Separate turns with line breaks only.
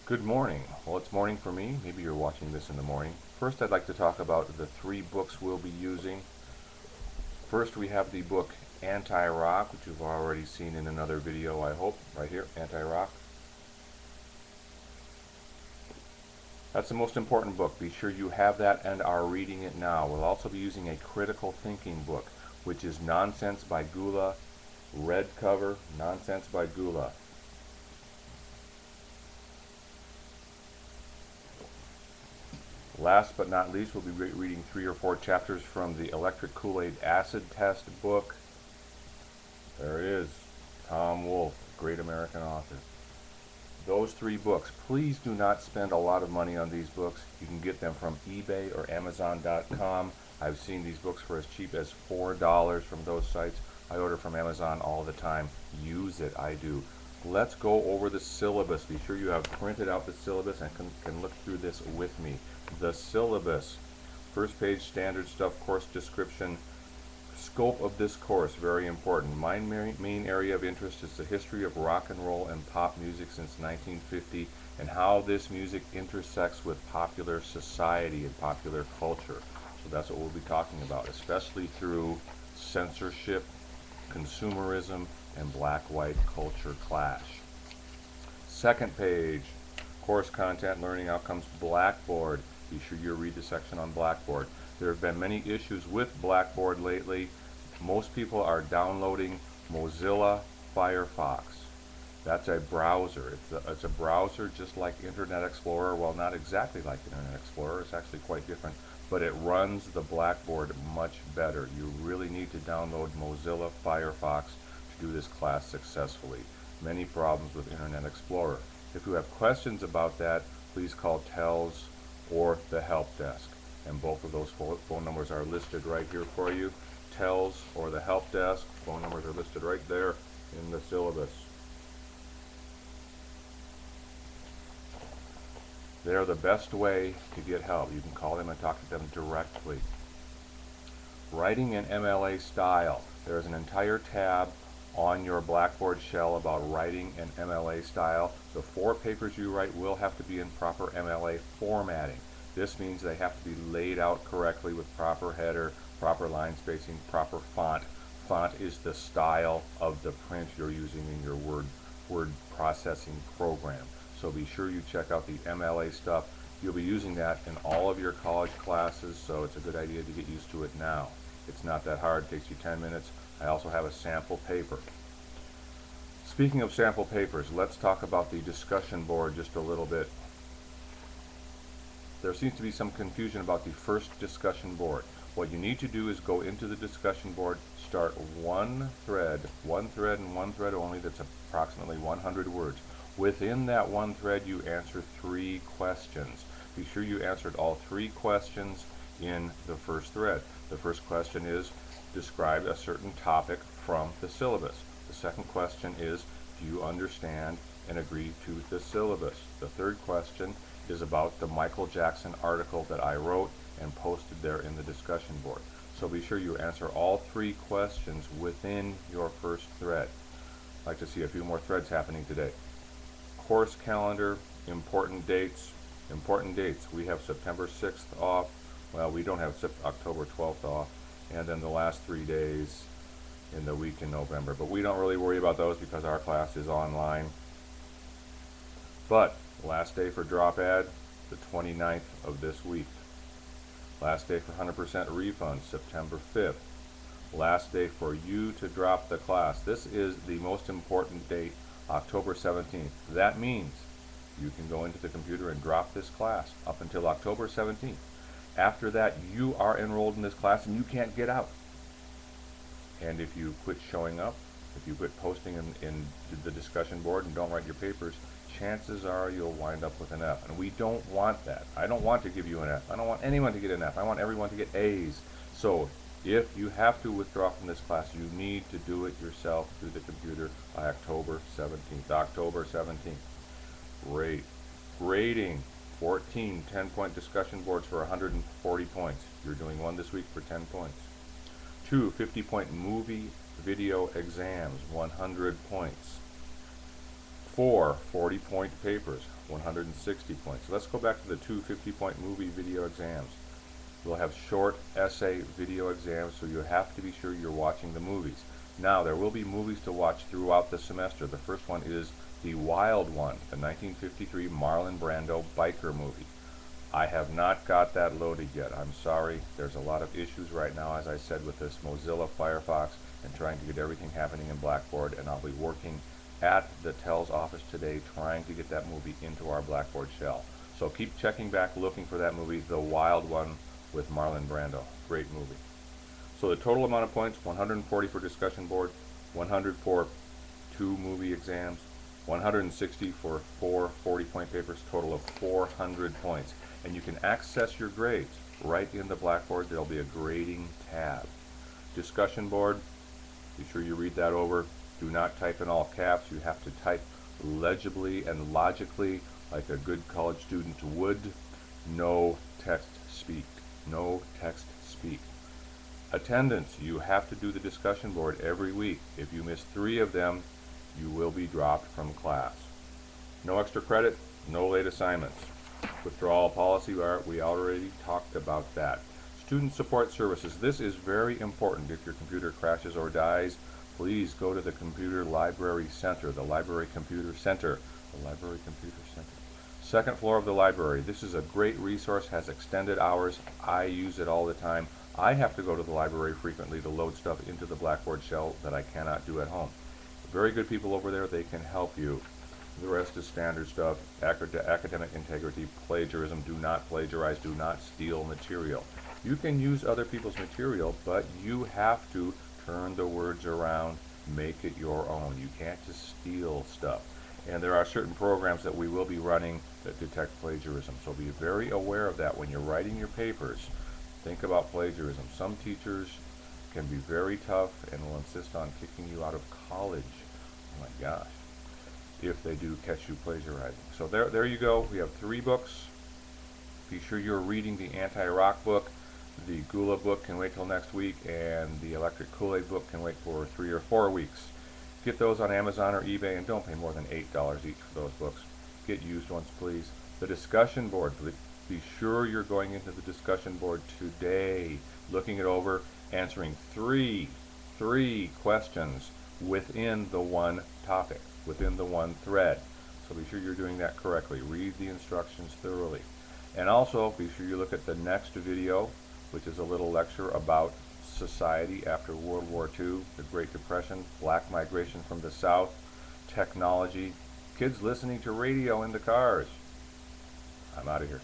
Good morning. Well, it's morning for me. Maybe you're watching this in the morning. First, I'd like to talk about the three books we'll be using. First, we have the book Anti-Rock, which you've already seen in another video, I hope, right here, Anti-Rock. That's the most important book. Be sure you have that and are reading it now. We'll also be using a critical thinking book, which is Nonsense by Gula, red cover, Nonsense by Gula. Last but not least, we'll be reading 3 or 4 chapters from the Electric Kool-Aid Acid Test book. There it is, Tom Wolfe, great American author. Those 3 books. Please do not spend a lot of money on these books. You can get them from eBay or Amazon.com. I've seen these books for as cheap as $4 from those sites. I order from Amazon all the time. Use it, I do. Let's go over the syllabus. Be sure you have printed out the syllabus and can look through this with me. The syllabus. First page, standard stuff, course description. Scope of this course, very important. My main area of interest is the history of rock and roll and pop music since 1950 and how this music intersects with popular society and popular culture. So that's what we'll be talking about, especially through censorship, consumerism, and black-white culture clash. Second page, course content, learning outcomes, Blackboard. Be sure you read the section on Blackboard. There have been many issues with Blackboard lately. Most people are downloading Mozilla Firefox. That's a browser. It's a browser just like Internet Explorer. Well, not exactly like Internet Explorer. It's actually quite different, but it runs the Blackboard much better. You really need to download Mozilla Firefox to do this class successfully. Many problems with Internet Explorer. If you have questions about that, please call TELS or the help desk. And both of those phone numbers are listed right here for you. TELS or the help desk, phone numbers are listed right there in the syllabus. They're the best way to get help. You can call them and talk to them directly. Writing in MLA style. There's an entire tab on your Blackboard shell about writing in MLA style. The 4 papers you write will have to be in proper MLA formatting. This means they have to be laid out correctly with proper header, proper line spacing, proper font. Font is the style of the print you're using in your word processing program. So be sure you check out the MLA stuff. You'll be using that in all of your college classes, so it's a good idea to get used to it now. It's not that hard, it takes you 10 minutes. I also have a sample paper. Speaking of sample papers, let's talk about the discussion board just a little bit. There seems to be some confusion about the first discussion board. What you need to do is go into the discussion board, start one thread and one thread only that's approximately 100 words. Within that one thread you answer 3 questions. Be sure you answered all 3 questions in the first thread. The first question is, describe a certain topic from the syllabus. The second question is, do you understand and agree to the syllabus? The third question is about the Michael Jackson article that I wrote and posted there in the discussion board. So be sure you answer all 3 questions within your first thread. I'd like to see a few more threads happening today. Course calendar, important dates. Important dates. We have September 6th off. Well, we don't have October 12th off. And then the last 3 days in the week in November. But we don't really worry about those because our class is online. But last day for drop ad, the 29th of this week. Last day for 100% refund, September 5th. Last day for you to drop the class. This is the most important date, October 17th. That means you can go into the computer and drop this class up until October 17th. After that, you are enrolled in this class and you can't get out. And if you quit showing up, if you quit posting in the discussion board and don't write your papers, chances are you'll wind up with an F. And we don't want that. I don't want to give you an F. I don't want anyone to get an F. I want everyone to get A's. So if you have to withdraw from this class, you need to do it yourself through the computer by October 17th. October 17th. Great. Grading. 14 10-point discussion boards for 140 points. You're doing one this week for 10 points. 2 50-point movie video exams, 100 points. 4 40-point papers, 160 points. Let's go back to the 2 50-point movie video exams. We'll have short essay video exams, so you have to be sure you're watching the movies. Now, there will be movies to watch throughout the semester. The first one is The Wild One, the 1953 Marlon Brando biker movie. I have not got that loaded yet. I'm sorry. There's a lot of issues right now, as I said, with this Mozilla Firefox and trying to get everything happening in Blackboard, and I'll be working at the TELS office today trying to get that movie into our Blackboard shell. So keep checking back, looking for that movie, The Wild One with Marlon Brando. Great movie. So the total amount of points, 140 for discussion board, 100 for 2 movie exams, 160 for 4 40-point papers, total of 400 points. And you can access your grades right in the Blackboard. There'll be a grading tab. Discussion board, be sure you read that over. Do not type in all caps. You have to type legibly and logically like a good college student would. No text speak. No text speak. Attendance, you have to do the discussion board every week. If you miss 3 of them, you will be dropped from class. No extra credit, no late assignments. Withdrawal policy, we already talked about that. Student support services, this is very important. If your computer crashes or dies, please go to the Computer Library Center, the Library Computer Center. The Library Computer Center. Second floor of the library. This is a great resource, has extended hours. I use it all the time. I have to go to the library frequently to load stuff into the Blackboard shell that I cannot do at home. Very good people over there, they can help you. The rest is standard stuff. Academic integrity, plagiarism, do not plagiarize, do not steal material. You can use other people's material, but you have to turn the words around, make it your own. You can't just steal stuff. And there are certain programs that we will be running that detect plagiarism. So be very aware of that when you're writing your papers. Think about plagiarism. Some teachers can be very tough and will insist on kicking you out of college. Oh my gosh. If they do catch you plagiarizing. So there you go. We have 3 books. Be sure you're reading the Anti-Rock book. The Gula book can wait till next week, and the Electric Kool-Aid book can wait for 3 or 4 weeks. Get those on Amazon or eBay, and don't pay more than $8 each for those books. Get used ones, please. The discussion board. Be sure you're going into the discussion board today, looking it over, answering three questions within the one topic, within the one thread. So be sure you're doing that correctly. Read the instructions thoroughly. And also, be sure you look at the next video, which is a little lecture about society after World War II, the Great Depression, black migration from the South, technology, kids listening to radio in the cars. I'm out of here.